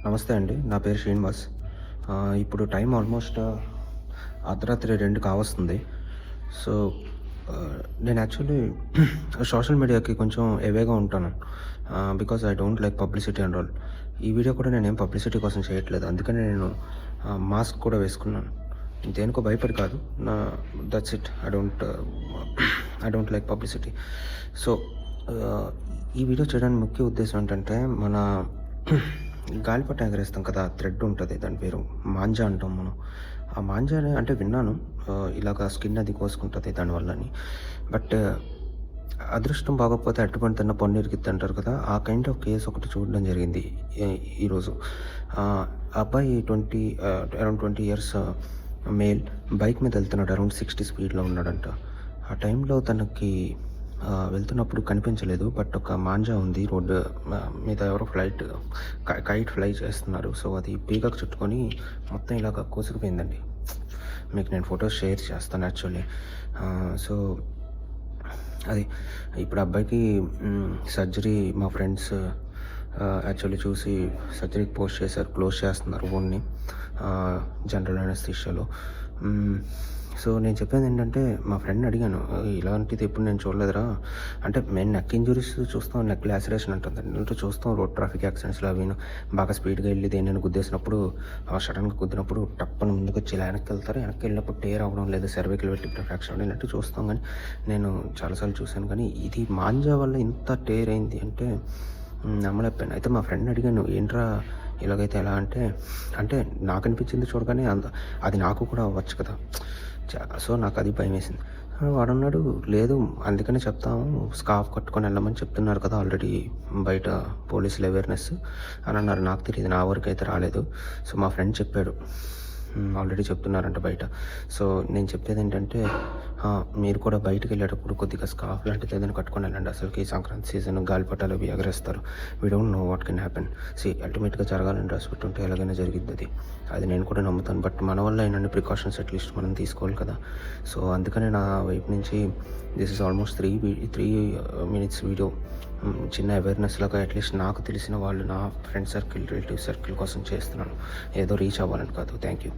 నమస్తే అండి. నా పేరు శ్రీనివాస్. ఇప్పుడు టైం ఆల్మోస్ట్ అర్ధరాత్రి 2 కావస్తుంది. సో, నేను యాక్చువల్లీ సోషల్ మీడియాకి కొంచెం ఎవేగా ఉంటాను. Because I don't like publicity and all. ఈ వీడియో కూడా నేనేం పబ్లిసిటీ కోసం చేయట్లేదు. అందుకనే నేను మాస్క్ కూడా వేసుకున్నాను. దేనికో భయపడి కాదు. That's it. I don't like publicity. So, ఈ వీడియో చేయడానికి ముఖ్య ఉద్దేశం ఏంటంటే, మన గాలిపటం ఎగరేస్తాం కదా, థ్రెడ్ ఉంటుంది, దాని పేరు మాంజా అంటాం మనం. ఆ మాంజా అంటే విన్నాను, ఇలాగ స్కిన్ అది కోసుకుంటుంది దానివల్లని. బట్ అదృష్టం బాగోకపోతే అట్టుపండి తిన్న పన్ను ఇరిగిద్ది అంటారు కదా, ఆ కైండ్ ఆఫ్ కేసు ఒకటి చూడడం జరిగింది ఈరోజు. అబ్బాయి అరౌండ్ 20 ఇయర్స్ మేల్, బైక్ మీద వెళ్తున్నాడు. అరౌండ్ 60 స్పీడ్లో ఉన్నాడంట. ఆ టైంలో తనకి వెళ్తున్నప్పుడు కనిపించలేదు. బట్ ఒక మాంజా ఉంది రోడ్డు మీద. ఎవరో కైట్ ఫ్లై చేస్తున్నారు. సో అది పీకకు చుట్టుకొని మొత్తం ఇలాగ కోసుకుపోయిందండి. మీకు నేను ఫొటోస్ షేర్ చేస్తాను యాక్చువల్లీ. సో అది ఇప్పుడు అబ్బాయికి సర్జరీ, మా ఫ్రెండ్స్ యాక్చువల్లీ చూసి సర్జరీకి పోస్ట్ చేశారు, క్లోజ్ చేస్తున్నారు ఓన్ని జనరల్ అనస్థీషియాలో. సో నేను చెప్పేది ఏంటంటే, మా ఫ్రెండ్ని అడిగాను, ఇలాంటిది ఎప్పుడు నేను చూడలేదురా అంటే. మేము నెక్ ఇంజురీస్ చూస్తాం, నెక్ లాసరేషన్ అంటుంది అంటే చూస్తాం, రోడ్ ట్రాఫిక్ యాక్సిడెంట్స్లో అవి బాగా స్పీడ్గా వెళ్ళి దేని గుద్దేసినప్పుడు, సడన్గా గుద్దినప్పుడు టప్పని ముందుకు వచ్చి ఇలా వెనక్కి వెళ్తారు. వెనక్కి వెళ్ళినప్పుడు టేర్ అవ్వడం, లేదా సర్వికల్ పెట్టి ఫ్రాక్చర్ అవ్వడం ఇలాంటివి చూస్తాం. కానీ నేను చాలాసార్లు చూశాను. కానీ ఇది మాంజా వల్ల ఇంత టేర్ అయింది అంటే నమ్మలేకపోయాను. అయితే మా ఫ్రెండ్ని అడిగాను, ఏంట్రా ఇలాగైతే ఎలా అంటే నాకు అనిపించింది చూడగానే, అది నాకు కూడా అవ్వచ్చు కదా. సో నాకు అది భయం వేసింది. వాడన్నాడు, లేదు అందుకనే చెప్తాము, స్కార్ఫ్ కట్టుకొని వెళ్ళమని చెప్తున్నారు కదా ఆల్రెడీ బయట పోలీసులు అవేర్నెస్ అని అన్నారు. నాకు తెలియదు, నా వరకు అయితే రాలేదు. సో మా ఫ్రెండ్ చెప్పాడు, ఆల్రెడీ చెప్తున్నారంట బయట. సో నేను చెప్పేది ఏంటంటే, మీరు కూడా బయటకు వెళ్ళేటప్పుడు కొద్దిగా స్కార్ఫ్ లాంటిది ఏదైనా కట్టుకొని వెళ్ళండి. అసలుకి సంక్రాంతి సీజన్, గాలిపటాలు అవి ఎగరేస్తారు. We don't know what can happen. అల్టిమేట్గా జరగాలని రాసి పెట్టుంటే ఎలాగైనా జరిగిద్ది. అది నేను కూడా నమ్ముతాను. బట్ మన వల్ల ఏంటంటే ప్రికాషన్స్ అట్లీస్ట్ మనం తీసుకోవాలి కదా. సో అందుకనే నా వైపు నుంచి this is almost 3 minutes video. చిన్న అవేర్నెస్ లాగా అట్లీస్ట్ నాకు తెలిసిన వాళ్ళు, నా ఫ్రెండ్ సర్కిల్, రిలేటివ్ సర్కిల్ కోసం చేస్తున్నాను. ఏదో రీచ్ అవ్వాలని కాదు. Thank you.